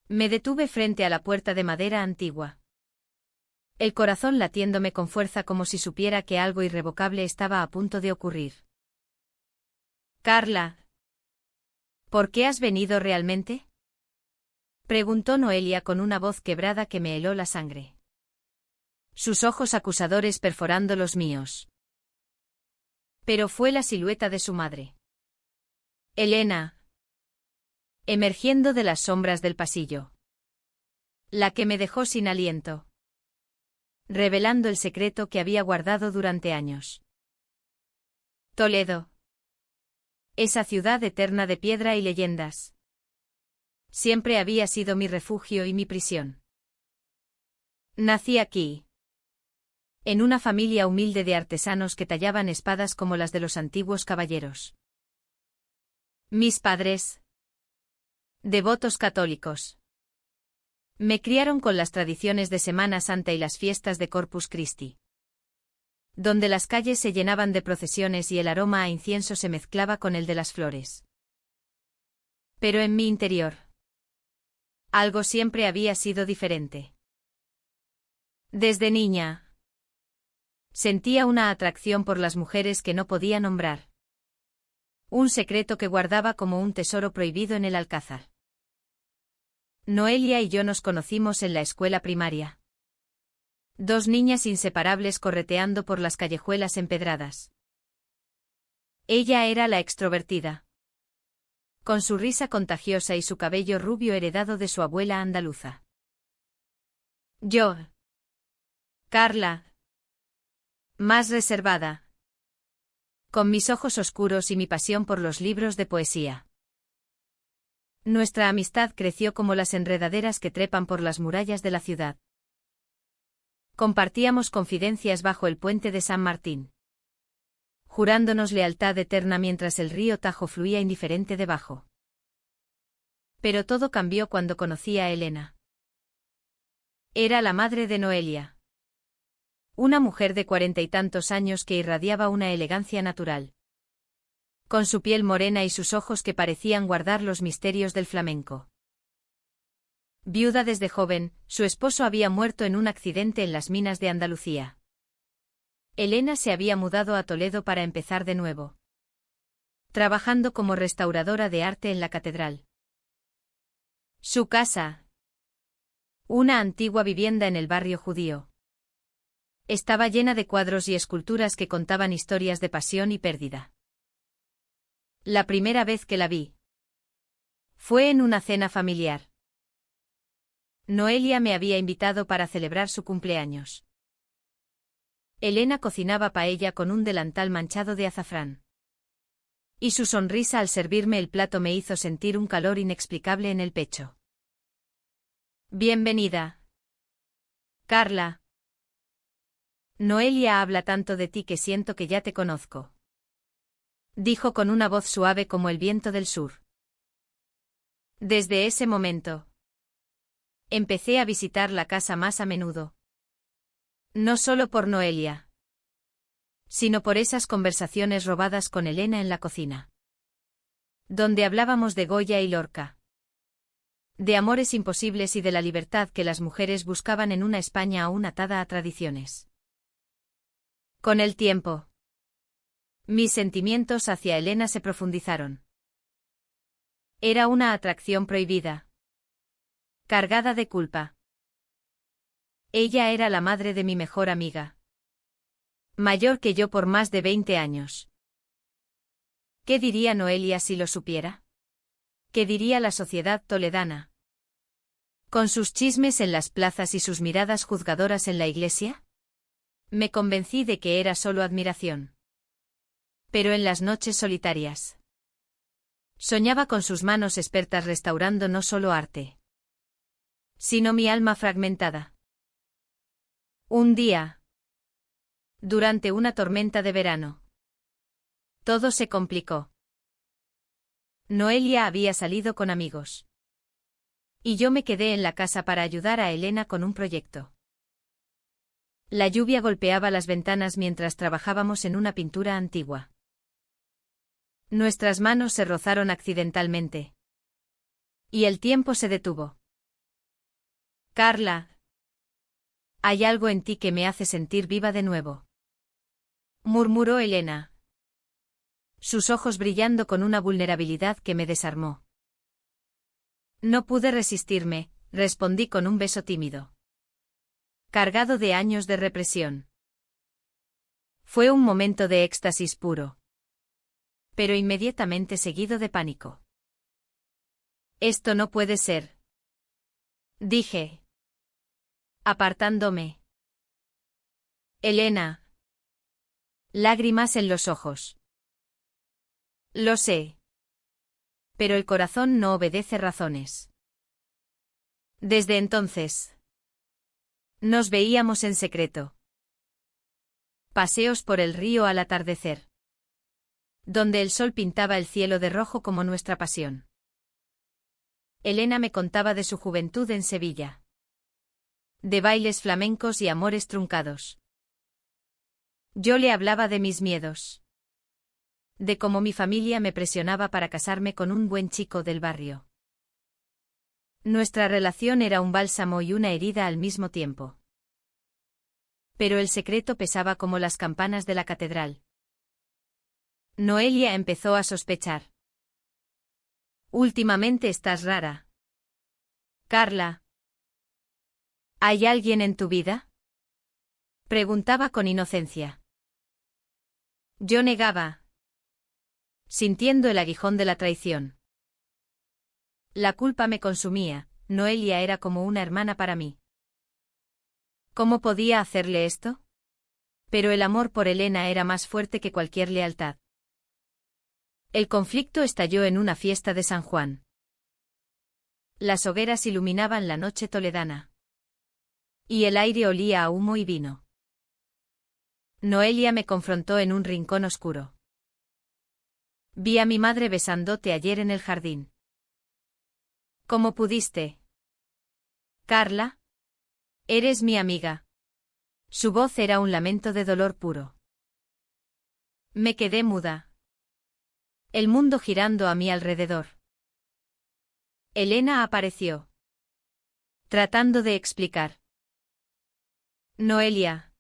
Me detuve frente a la puerta de madera antigua. El corazón latiéndome con fuerza como si supiera que algo irrevocable estaba a punto de ocurrir. Carla. ¿Por qué has venido realmente? Preguntó Noelia con una voz quebrada que me heló la sangre. Sus ojos acusadores perforando los míos. Pero fue la silueta de su madre. Elena. Emergiendo de las sombras del pasillo. La que me dejó sin aliento. Revelando el secreto que había guardado durante años. Toledo. Esa ciudad eterna de piedra y leyendas. Siempre había sido mi refugio y mi prisión. Nací aquí. En una familia humilde de artesanos que tallaban espadas como las de los antiguos caballeros. Mis padres. Devotos católicos. Me criaron con las tradiciones de Semana Santa y las fiestas de Corpus Christi. Donde las calles se llenaban de procesiones y el aroma a incienso se mezclaba con el de las flores. Pero en mi interior. Algo siempre había sido diferente. Desde niña. Sentía una atracción por las mujeres que no podía nombrar. Un secreto que guardaba como un tesoro prohibido en el alcázar. Noelia y yo nos conocimos en la escuela primaria. Dos niñas inseparables correteando por las callejuelas empedradas. Ella era la extrovertida. Con su risa contagiosa y su cabello rubio heredado de su abuela andaluza. Yo. Carla. Más reservada. Con mis ojos oscuros y mi pasión por los libros de poesía. Nuestra amistad creció como las enredaderas que trepan por las murallas de la ciudad. Compartíamos confidencias bajo el puente de San Martín. Jurándonos lealtad eterna mientras el río Tajo fluía indiferente debajo. Pero todo cambió cuando conocí a Elena. Era la madre de Noelia. Una mujer de 40 y tantos años que irradiaba una elegancia natural. Con su piel morena y sus ojos que parecían guardar los misterios del flamenco. Viuda desde joven, su esposo había muerto en un accidente en las minas de Andalucía. Elena se había mudado a Toledo para empezar de nuevo. Trabajando como restauradora de arte en la catedral. Su casa. Una antigua vivienda en el barrio judío. Estaba llena de cuadros y esculturas que contaban historias de pasión y pérdida. La primera vez que la vi. Fue en una cena familiar. Noelia me había invitado para celebrar su cumpleaños. Elena cocinaba paella con un delantal manchado de azafrán. Y su sonrisa al servirme el plato me hizo sentir un calor inexplicable en el pecho. Bienvenida. Carla. Noelia habla tanto de ti que siento que ya te conozco. Dijo con una voz suave como el viento del sur. Desde ese momento. Empecé a visitar la casa más a menudo. No solo por Noelia. Sino por esas conversaciones robadas con Elena en la cocina. Donde hablábamos de Goya y Lorca. De amores imposibles y de la libertad que las mujeres buscaban en una España aún atada a tradiciones. Con el tiempo. Mis sentimientos hacia Elena se profundizaron. Era una atracción prohibida. Cargada de culpa. Ella era la madre de mi mejor amiga. Mayor que yo por más de 20 años. ¿Qué diría Noelia si lo supiera? ¿Qué diría la sociedad toledana? ¿Con sus chismes en las plazas y sus miradas juzgadoras en la iglesia? Me convencí de que era solo admiración. Pero en las noches solitarias. Soñaba con sus manos expertas restaurando no solo arte. Sino mi alma fragmentada. Un día. Durante una tormenta de verano. Todo se complicó. Noelia había salido con amigos. Y yo me quedé en la casa para ayudar a Elena con un proyecto. La lluvia golpeaba las ventanas mientras trabajábamos en una pintura antigua. Nuestras manos se rozaron accidentalmente. Y el tiempo se detuvo. Carla, hay algo en ti que me hace sentir viva de nuevo, murmuró Elena, sus ojos brillando con una vulnerabilidad que me desarmó. No pude resistirme, respondí con un beso tímido, cargado de años de represión. Fue un momento de éxtasis puro, pero inmediatamente seguido de pánico. Esto no puede ser, dije, apartándome. Elena. Lágrimas en los ojos. Lo sé. Pero el corazón no obedece razones. Desde entonces, nos veíamos en secreto. Paseos por el río al atardecer, donde el sol pintaba el cielo de rojo como nuestra pasión. Elena me contaba de su juventud en Sevilla, de bailes flamencos y amores truncados. Yo le hablaba de mis miedos, de cómo mi familia me presionaba para casarme con un buen chico del barrio. Nuestra relación era un bálsamo y una herida al mismo tiempo. Pero el secreto pesaba como las campanas de la catedral. Noelia empezó a sospechar. Últimamente estás rara. Carla. ¿Hay alguien en tu vida? Preguntaba con inocencia. Yo negaba, sintiendo el aguijón de la traición. La culpa me consumía, Noelia era como una hermana para mí. ¿Cómo podía hacerle esto? Pero el amor por Elena era más fuerte que cualquier lealtad. El conflicto estalló en una fiesta de San Juan. Las hogueras iluminaban la noche toledana. Y el aire olía a humo y vino. Noelia me confrontó en un rincón oscuro. Vi a mi madre besándote ayer en el jardín. ¿Cómo pudiste? Carla. Eres mi amiga. Su voz era un lamento de dolor puro. Me quedé muda. El mundo girando a mi alrededor. Elena apareció, tratando de explicar. Noelia.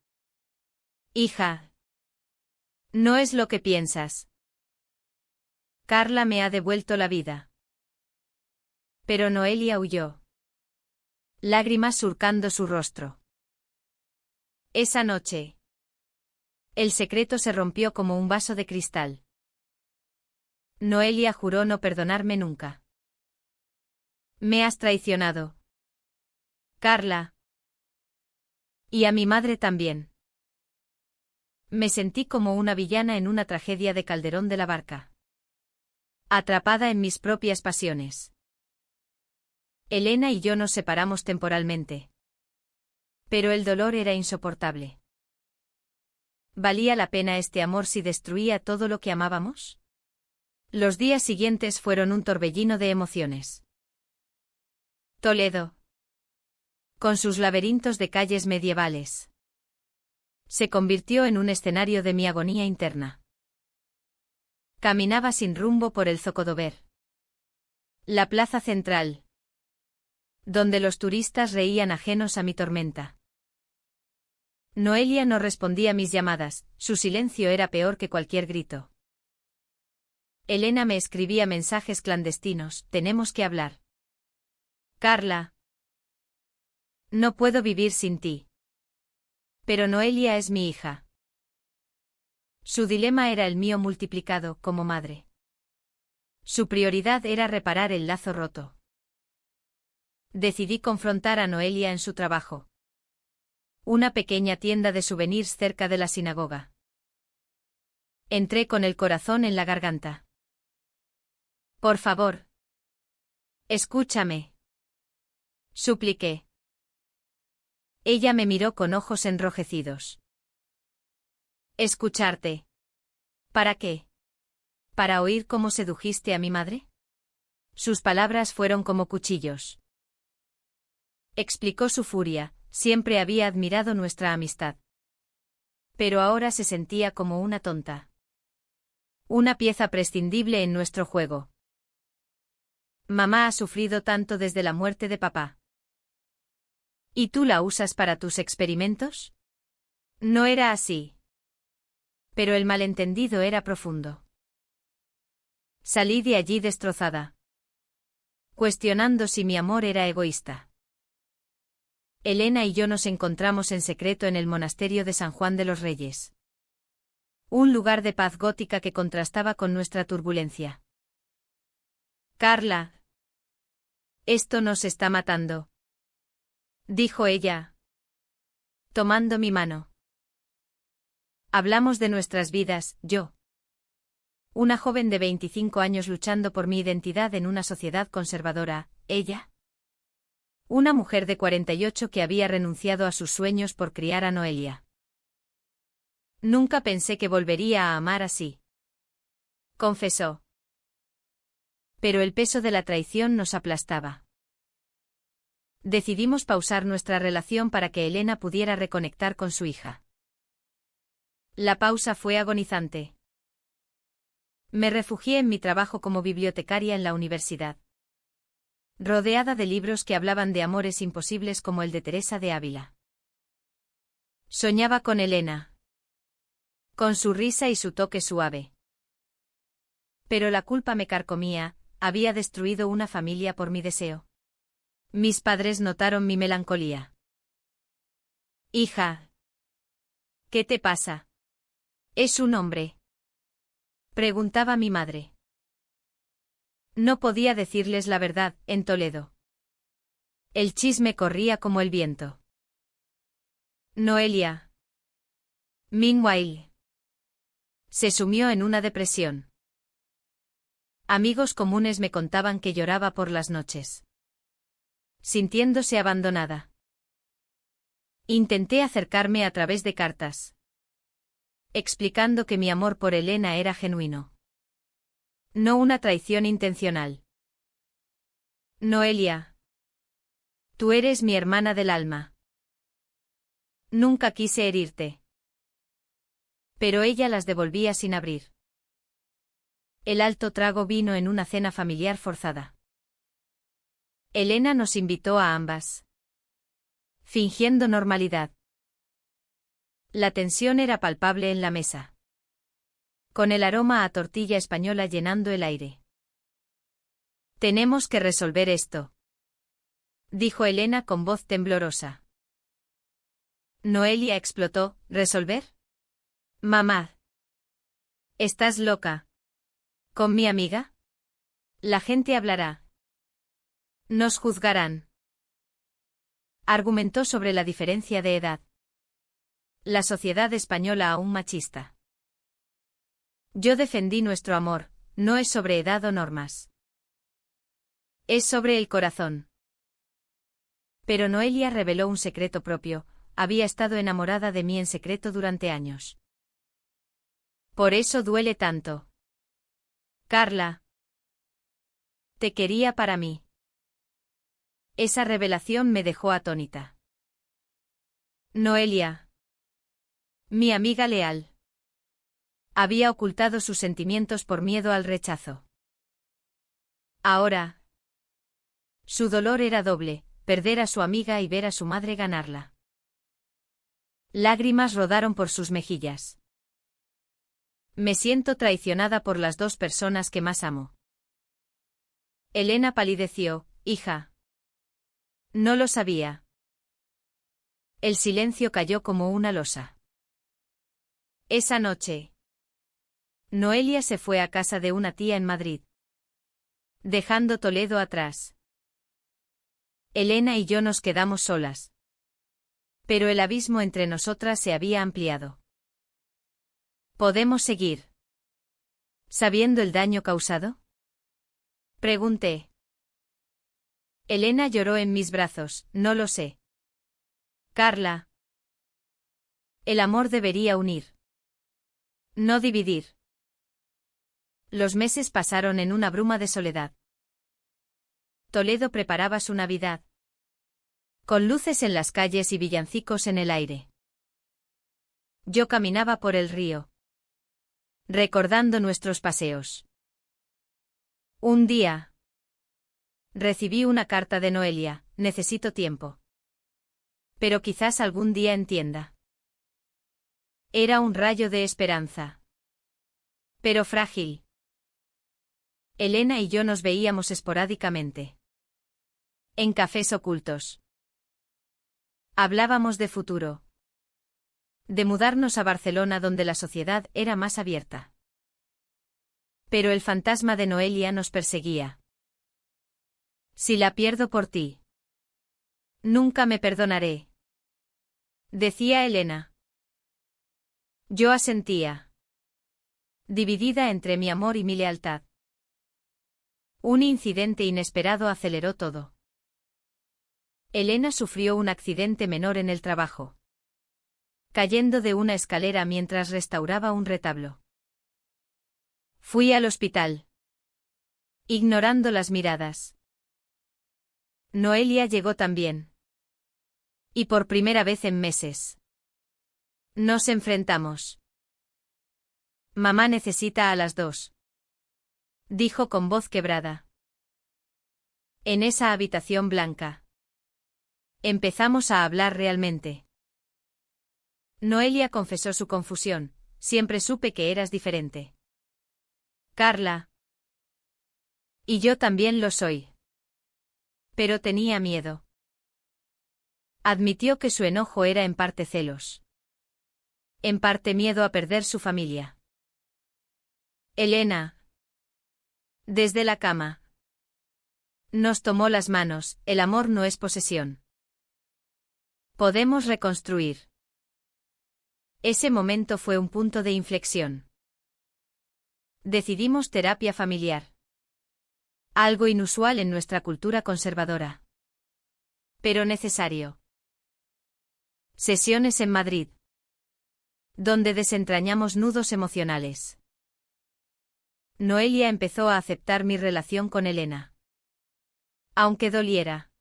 Hija. No es lo que piensas. Carla me ha devuelto la vida. Pero Noelia huyó, lágrimas surcando su rostro. Esa noche, el secreto se rompió como un vaso de cristal. Noelia juró no perdonarme nunca. Me has traicionado, Carla. Y a mi madre también. Me sentí como una villana en una tragedia de Calderón de la Barca, atrapada en mis propias pasiones. Elena y yo nos separamos temporalmente. Pero el dolor era insoportable. ¿Valía la pena este amor si destruía todo lo que amábamos? Los días siguientes fueron un torbellino de emociones. Toledo, con sus laberintos de calles medievales, se convirtió en un escenario de mi agonía interna. Caminaba sin rumbo por el Zocodover, la plaza central, donde los turistas reían ajenos a mi tormenta. Noelia no respondía a mis llamadas, su silencio era peor que cualquier grito. Elena me escribía mensajes clandestinos, tenemos que hablar. Carla. No puedo vivir sin ti. Pero Noelia es mi hija. Su dilema era el mío multiplicado como madre. Su prioridad era reparar el lazo roto. Decidí confrontar a Noelia en su trabajo. Una pequeña tienda de souvenirs cerca de la sinagoga. Entré con el corazón en la garganta. Por favor. Escúchame. Supliqué. Ella me miró con ojos enrojecidos. ¿Escucharte? ¿Para qué? ¿Para oír cómo sedujiste a mi madre? Sus palabras fueron como cuchillos. Explicó su furia, siempre había admirado nuestra amistad. Pero ahora se sentía como una tonta. Una pieza prescindible en nuestro juego. Mamá ha sufrido tanto desde la muerte de papá. ¿Y tú la usas para tus experimentos? No era así. Pero el malentendido era profundo. Salí de allí destrozada, cuestionando si mi amor era egoísta. Elena y yo nos encontramos en secreto en el monasterio de San Juan de los Reyes. Un lugar de paz gótica que contrastaba con nuestra turbulencia. Carla. Esto nos está matando, dijo ella, tomando mi mano. Hablamos de nuestras vidas, yo. Una joven de 25 años luchando por mi identidad en una sociedad conservadora, ella. Una mujer de 48 que había renunciado a sus sueños por criar a Noelia. Nunca pensé que volvería a amar así, confesó. Pero el peso de la traición nos aplastaba. Decidimos pausar nuestra relación para que Elena pudiera reconectar con su hija. La pausa fue agonizante. Me refugié en mi trabajo como bibliotecaria en la universidad, rodeada de libros que hablaban de amores imposibles como el de Teresa de Ávila. Soñaba con Elena, con su risa y su toque suave. Pero la culpa me carcomía, había destruido una familia por mi deseo. Mis padres notaron mi melancolía. Hija, ¿qué te pasa? ¿Es un hombre?, preguntaba mi madre. No podía decirles la verdad, en Toledo. El chisme corría como el viento. Noelia. Meanwhile. Se sumió en una depresión. Amigos comunes me contaban que lloraba por las noches, sintiéndose abandonada. Intenté acercarme a través de cartas, explicando que mi amor por Elena era genuino, no una traición intencional. Noelia. Tú eres mi hermana del alma. Nunca quise herirte. Pero ella las devolvía sin abrir. El alto trago vino en una cena familiar forzada. Elena nos invitó a ambas, fingiendo normalidad. La tensión era palpable en la mesa, con el aroma a tortilla española llenando el aire. Tenemos que resolver esto, dijo Elena con voz temblorosa. Noelia explotó. ¿Resolver? Mamá. ¿Estás loca? ¿Con mi amiga? La gente hablará. Nos juzgarán. Argumentó sobre la diferencia de edad. La sociedad española aún machista. Yo defendí nuestro amor, no es sobre edad o normas. Es sobre el corazón. Pero Noelia reveló un secreto propio, había estado enamorada de mí en secreto durante años. Por eso duele tanto. Carla. Te quería para mí. Esa revelación me dejó atónita. Noelia. Mi amiga leal. Había ocultado sus sentimientos por miedo al rechazo. Ahora. Su dolor era doble, perder a su amiga y ver a su madre ganarla. Lágrimas rodaron por sus mejillas. Me siento traicionada por las dos personas que más amo. Elena palideció. Hija. No lo sabía. El silencio cayó como una losa. Esa noche, Noelia se fue a casa de una tía en Madrid, dejando Toledo atrás. Elena y yo nos quedamos solas. Pero el abismo entre nosotras se había ampliado. ¿Podemos seguir sabiendo el daño causado?, pregunté. Elena lloró en mis brazos. No lo sé. Carla. El amor debería unir, no dividir. Los meses pasaron en una bruma de soledad. Toledo preparaba su Navidad, con luces en las calles y villancicos en el aire. Yo caminaba por el río, recordando nuestros paseos. Un día, recibí una carta de Noelia. Necesito tiempo. Pero quizás algún día entienda. Era un rayo de esperanza. Pero frágil. Elena y yo nos veíamos esporádicamente. En cafés ocultos. Hablábamos de futuro. De mudarnos a Barcelona donde la sociedad era más abierta. Pero el fantasma de Noelia nos perseguía. Si la pierdo por ti. Nunca me perdonaré. Decía Elena. Yo asentía. Dividida entre mi amor y mi lealtad. Un incidente inesperado aceleró todo. Elena sufrió un accidente menor en el trabajo. Cayendo de una escalera mientras restauraba un retablo. Fui al hospital. Ignorando las miradas. Noelia llegó también. Y por primera vez en meses. Nos enfrentamos. Mamá necesita a las dos. Dijo con voz quebrada. En esa habitación blanca. Empezamos a hablar realmente. Noelia confesó su confusión. Siempre supe que eras diferente. Carla. Y yo también lo soy. Pero tenía miedo. Admitió que su enojo era en parte celos. En parte miedo a perder su familia. Elena. Desde la cama. Nos tomó las manos, el amor no es posesión. Podemos reconstruir. Ese momento fue un punto de inflexión. Decidimos terapia familiar. Algo inusual en nuestra cultura conservadora. Pero necesario. Sesiones en Madrid. Donde desentrañamos nudos emocionales. Noelia empezó a aceptar mi relación con Elena. Aunque doliera.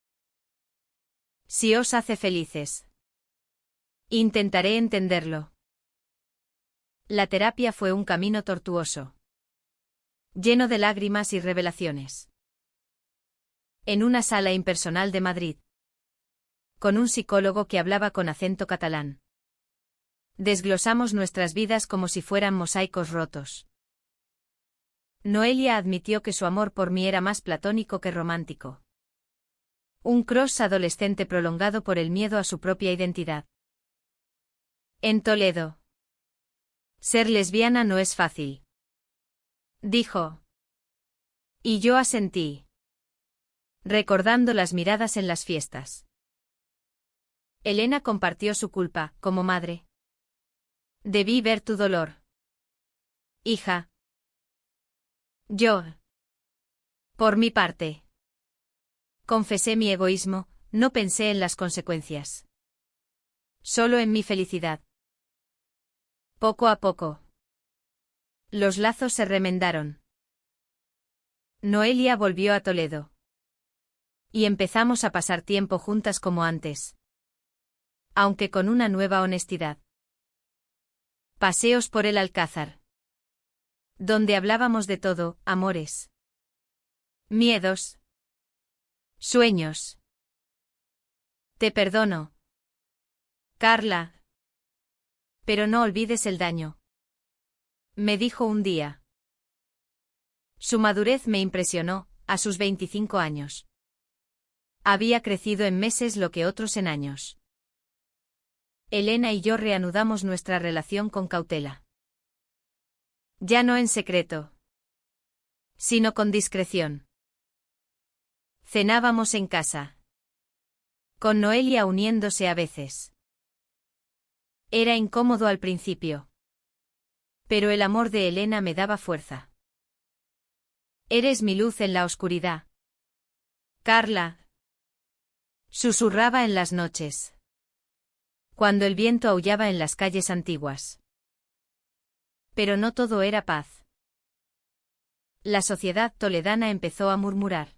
Si os hace felices. Intentaré entenderlo. La terapia fue un camino tortuoso. Lleno de lágrimas y revelaciones. En una sala impersonal de Madrid. Con un psicólogo que hablaba con acento catalán. Desglosamos nuestras vidas como si fueran mosaicos rotos. Noelia admitió que su amor por mí era más platónico que romántico. Un cross adolescente prolongado por el miedo a su propia identidad. En Toledo. Ser lesbiana no es fácil. Dijo. Y yo asentí. Recordando las miradas en las fiestas. Elena compartió su culpa, como madre. Debí ver tu dolor. Hija. Yo. Por mi parte. Confesé mi egoísmo, no pensé en las consecuencias. Solo en mi felicidad. Poco a poco. Los lazos se remendaron. Noelia volvió a Toledo. Y empezamos a pasar tiempo juntas como antes. Aunque con una nueva honestidad. Paseos por el Alcázar. Donde hablábamos de todo, amores. Miedos. Sueños. Te perdono. Carla. Pero no olvides el daño. Me dijo un día. Su madurez me impresionó, a sus 25 años. Había crecido en meses lo que otros en años. Elena y yo reanudamos nuestra relación con cautela. Ya no en secreto. Sino con discreción. Cenábamos en casa. Con Noelia uniéndose a veces. Era incómodo al principio. Pero el amor de Elena me daba fuerza. Eres mi luz en la oscuridad. Carla. Susurraba en las noches. Cuando el viento aullaba en las calles antiguas. Pero no todo era paz. La sociedad toledana empezó a murmurar.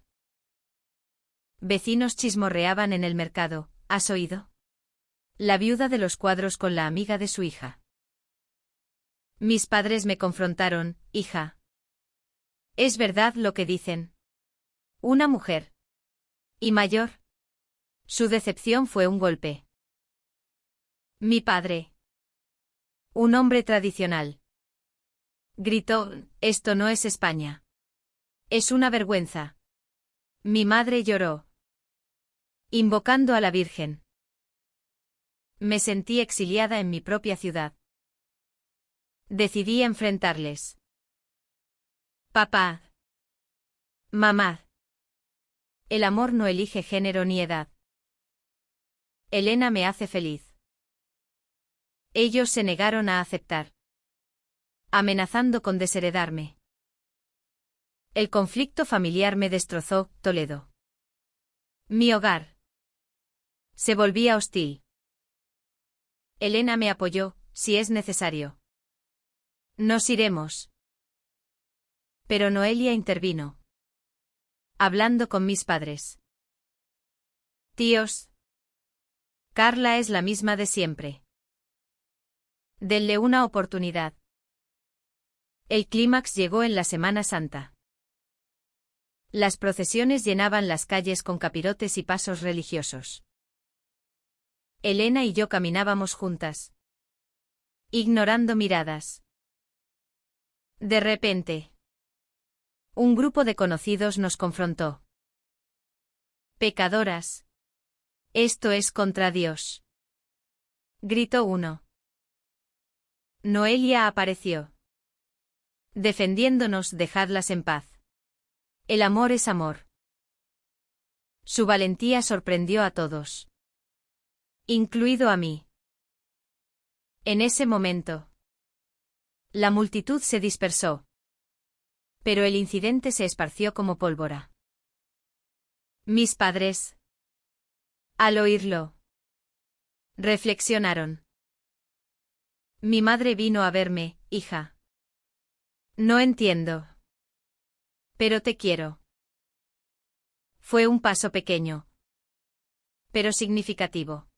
Vecinos chismorreaban en el mercado, ¿has oído? La viuda de los cuadros con la amiga de su hija. Mis padres me confrontaron, hija. ¿Es verdad lo que dicen? Una mujer. ¿Y mayor? Su decepción fue un golpe. Mi padre. Un hombre tradicional. Gritó, esto no es España. Es una vergüenza. Mi madre lloró. Invocando a la Virgen. Me sentí exiliada en mi propia ciudad. Decidí enfrentarles. Papá. Mamá. El amor no elige género ni edad. Elena me hace feliz. Ellos se negaron a aceptar. Amenazando con desheredarme. El conflicto familiar me destrozó, Toledo. Mi hogar. Se volvía hostil. Elena me apoyó, si es necesario. Nos iremos. Pero Noelia intervino. Hablando con mis padres. Tíos. Carla es la misma de siempre. Denle una oportunidad. El clímax llegó en la Semana Santa. Las procesiones llenaban las calles con capirotes y pasos religiosos. Elena y yo caminábamos juntas. Ignorando miradas. De repente. Un grupo de conocidos nos confrontó. Pecadoras. Esto es contra Dios. Gritó uno. Noelia apareció. Defendiéndonos, dejadlas en paz. El amor es amor. Su valentía sorprendió a todos. Incluido a mí. En ese momento. La multitud se dispersó. Pero el incidente se esparció como pólvora. Mis padres. Al oírlo. Reflexionaron. Mi madre vino a verme, hija. No entiendo. Pero te quiero. Fue un paso pequeño. Pero significativo.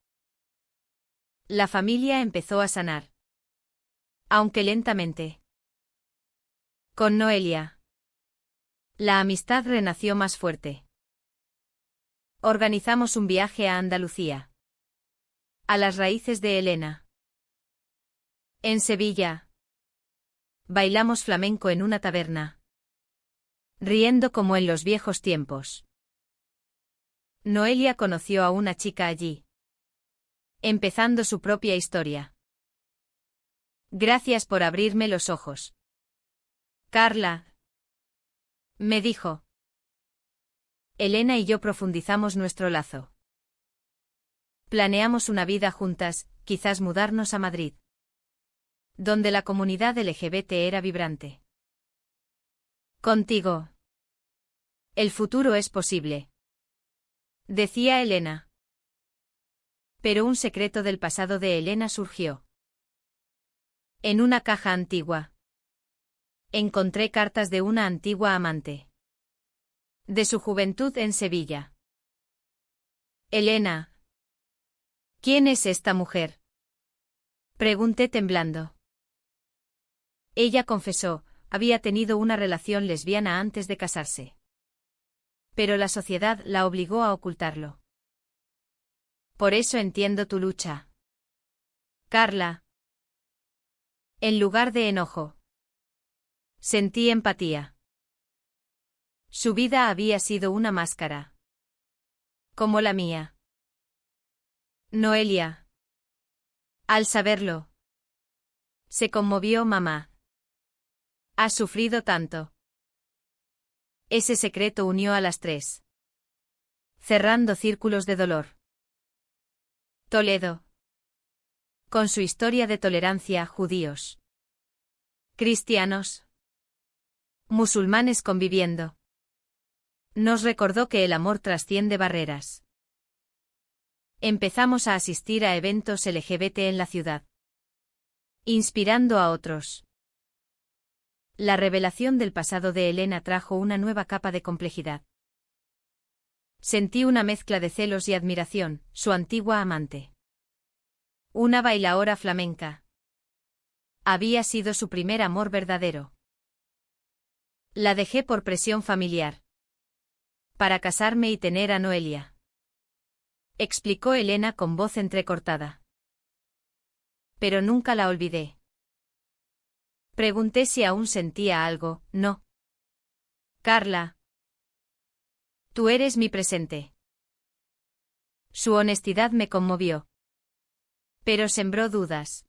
La familia empezó a sanar. Aunque lentamente. Con Noelia. La amistad renació más fuerte. Organizamos un viaje a Andalucía. A las raíces de Elena. En Sevilla. Bailamos flamenco en una taberna. Riendo como en los viejos tiempos. Noelia conoció a una chica allí. Empezando su propia historia. Gracias por abrirme los ojos. Carla. Me dijo. Elena y yo profundizamos nuestro lazo. Planeamos una vida juntas, quizás mudarnos a Madrid. Donde la comunidad LGBT era vibrante. Contigo. El futuro es posible. Decía Elena. Pero un secreto del pasado de Elena surgió. En una caja antigua. Encontré cartas de una antigua amante. De su juventud en Sevilla. Elena. ¿Quién es esta mujer? Pregunté temblando. Ella confesó, había tenido una relación lesbiana antes de casarse. Pero la sociedad la obligó a ocultarlo. Por eso entiendo tu lucha. Carla. En lugar de enojo. Sentí empatía. Su vida había sido una máscara. Como la mía. Noelia. Al saberlo. Se conmovió mamá. Has sufrido tanto. Ese secreto unió a las tres. Cerrando círculos de dolor. Toledo. Con su historia de tolerancia a judíos. Cristianos. Musulmanes conviviendo. Nos recordó que el amor trasciende barreras. Empezamos a asistir a eventos LGBT en la ciudad. Inspirando a otros. La revelación del pasado de Elena trajo una nueva capa de complejidad. Sentí una mezcla de celos y admiración, su antigua amante. Una bailaora flamenca. Había sido su primer amor verdadero. La dejé por presión familiar. Para casarme y tener a Noelia. Explicó Elena con voz entrecortada. Pero nunca la olvidé. Pregunté si aún sentía algo. No. Carla. Tú eres mi presente. Su honestidad me conmovió. Pero sembró dudas.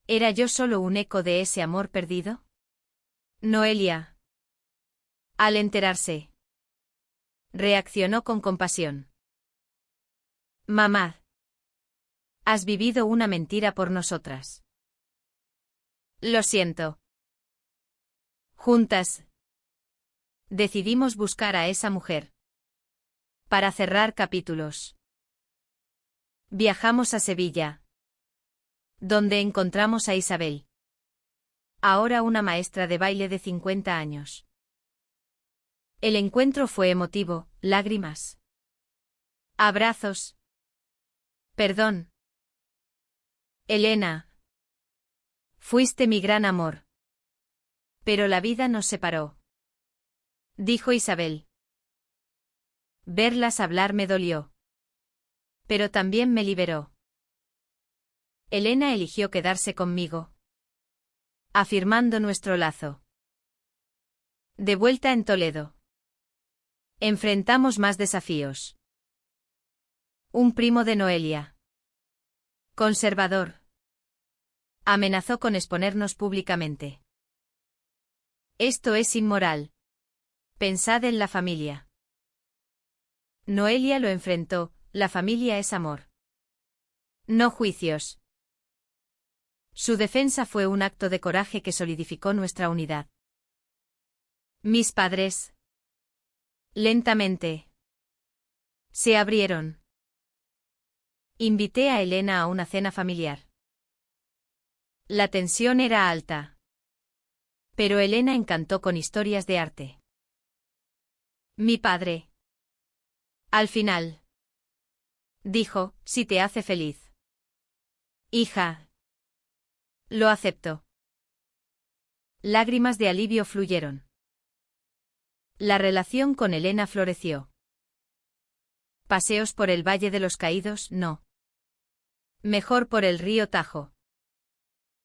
¿Era yo solo un eco de ese amor perdido? Noelia. Al enterarse, reaccionó con compasión. Mamá. Has vivido una mentira por nosotras. Lo siento. Juntas. Decidimos buscar a esa mujer. Para cerrar capítulos. Viajamos a Sevilla, donde encontramos a Isabel. Ahora una maestra de baile de 50 años. El encuentro fue emotivo, lágrimas. Abrazos. Perdón. Elena. Fuiste mi gran amor. Pero la vida nos separó. Dijo Isabel. Verlas hablar me dolió. Pero también me liberó. Elena eligió quedarse conmigo, afirmando nuestro lazo. De vuelta en Toledo. Enfrentamos más desafíos. Un primo de Noelia, conservador, amenazó con exponernos públicamente. Esto es inmoral. Pensad en la familia. Noelia lo enfrentó, la familia es amor. No juicios. Su defensa fue un acto de coraje que solidificó nuestra unidad. Mis padres. Lentamente. Se abrieron. Invité a Elena a una cena familiar. La tensión era alta. Pero Elena encantó con historias de arte. Mi padre. Al final. Dijo, si te hace feliz. Hija. Lo acepto. Lágrimas de alivio fluyeron. La relación con Elena floreció. Paseos por el Valle de los Caídos, no. Mejor por el río Tajo.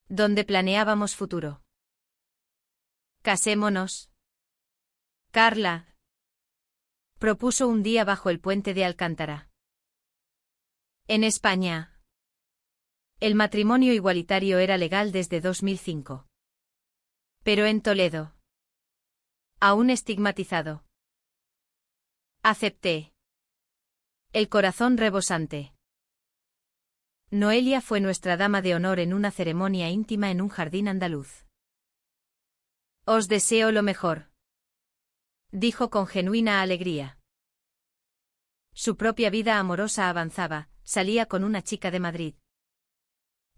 Donde planeábamos futuro. Casémonos. Carla. Propuso un día bajo el puente de Alcántara. En España. El matrimonio igualitario era legal desde 2005. Pero en Toledo. Aún estigmatizado. Acepté. El corazón rebosante. Noelia fue nuestra dama de honor en una ceremonia íntima en un jardín andaluz. Os deseo lo mejor. Dijo con genuina alegría. Su propia vida amorosa avanzaba, salía con una chica de Madrid.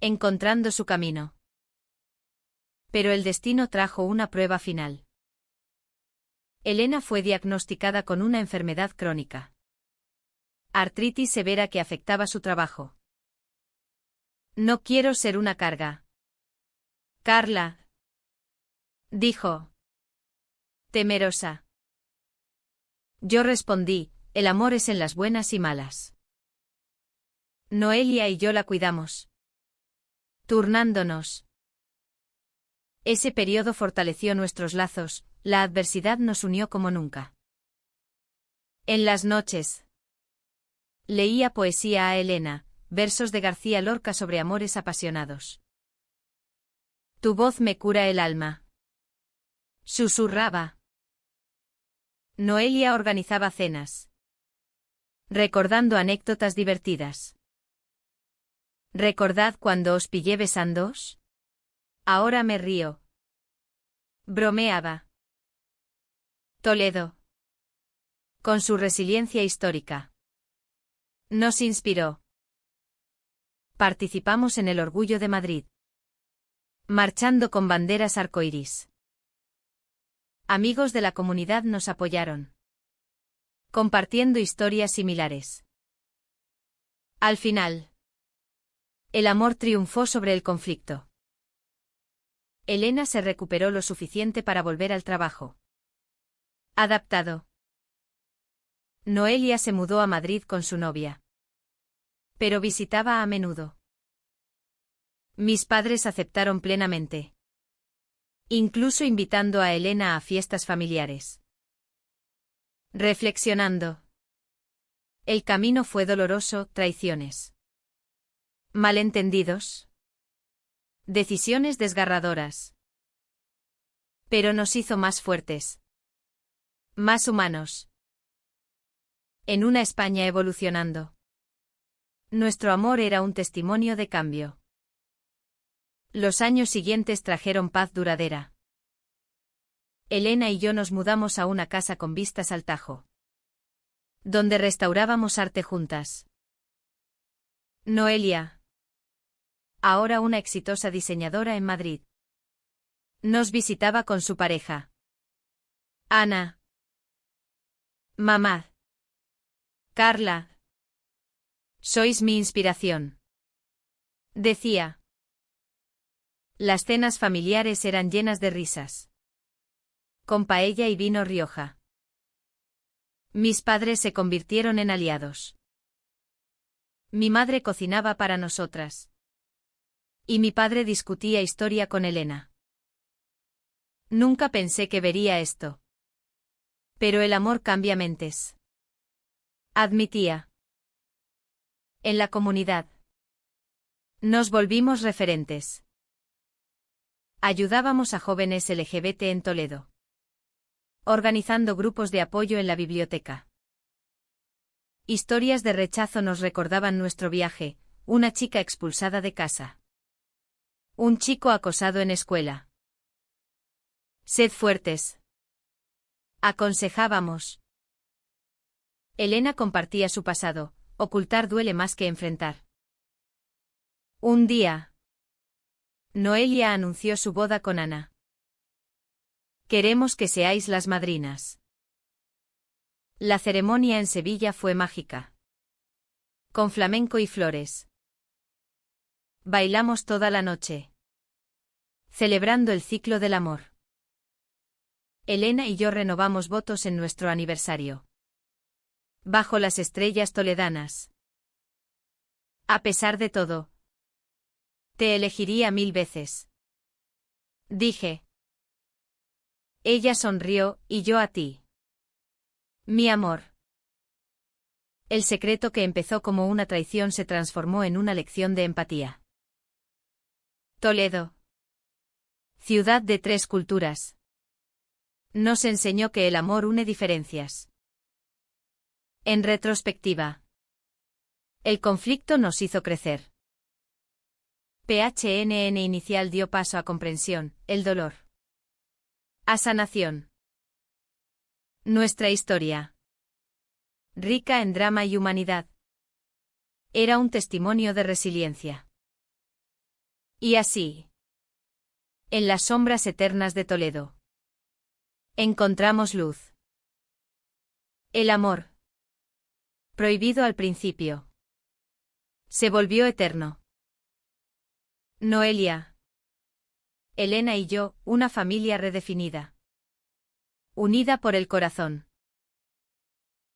Encontrando su camino. Pero el destino trajo una prueba final. Elena fue diagnosticada con una enfermedad crónica. Artritis severa que afectaba su trabajo. No quiero ser una carga. Carla. Dijo. Temerosa. Yo respondí, el amor es en las buenas y malas. Noelia y yo la cuidamos. Turnándonos. Ese periodo fortaleció nuestros lazos, la adversidad nos unió como nunca. En las noches. Leía poesía a Elena, versos de García Lorca sobre amores apasionados. Tu voz me cura el alma. Susurraba. Noelia organizaba cenas. Recordando anécdotas divertidas. ¿Recordad cuando os pillé besándoos? Ahora me río. Bromeaba. Toledo. Con su resiliencia histórica. Nos inspiró. Participamos en el Orgullo de Madrid. Marchando con banderas arcoíris. Amigos de la comunidad nos apoyaron. Compartiendo historias similares. Al final. El amor triunfó sobre el conflicto. Elena se recuperó lo suficiente para volver al trabajo. Adaptado. Noelia se mudó a Madrid con su novia. Pero visitaba a menudo. Mis padres aceptaron plenamente, incluso invitando a Elena a fiestas familiares. Reflexionando. El camino fue doloroso, traiciones, malentendidos, decisiones desgarradoras. Pero nos hizo más fuertes, más humanos. En una España evolucionando. Nuestro amor era un testimonio de cambio. Los años siguientes trajeron paz duradera. Elena y yo nos mudamos a una casa con vistas al Tajo, donde restaurábamos arte juntas. Noelia, ahora una exitosa diseñadora en Madrid, nos visitaba con su pareja, Ana. Mamá. Carla. Sois mi inspiración, decía. Las cenas familiares eran llenas de risas, con paella y vino Rioja. Mis padres se convirtieron en aliados. Mi madre cocinaba para nosotras. Y mi padre discutía historia con Elena. Nunca pensé que vería esto. Pero el amor cambia mentes, admitía. En la comunidad. Nos volvimos referentes. Ayudábamos a jóvenes LGBT en Toledo, organizando grupos de apoyo en la biblioteca. Historias de rechazo nos recordaban nuestro viaje, una chica expulsada de casa, un chico acosado en escuela. Sed fuertes, aconsejábamos. Elena compartía su pasado, ocultar duele más que enfrentar. Un día, Noelia anunció su boda con Ana. Queremos que seáis las madrinas. La ceremonia en Sevilla fue mágica, con flamenco y flores. Bailamos toda la noche, celebrando el ciclo del amor. Elena y yo renovamos votos en nuestro aniversario, bajo las estrellas toledanas. A pesar de todo, te elegiría 1000 veces, dije. Ella sonrió, y yo a ti. Mi amor. El secreto que empezó como una traición se transformó en una lección de empatía. Toledo, ciudad de 3 culturas, nos enseñó que el amor une diferencias. En retrospectiva, el conflicto nos hizo crecer. PHNN inicial dio paso a comprensión, el dolor, a sanación. Nuestra historia, rica en drama y humanidad, era un testimonio de resiliencia. Y así, en las sombras eternas de Toledo, encontramos luz. El amor, prohibido al principio, se volvió eterno. Noelia, Elena y yo, una familia redefinida, unida por el corazón.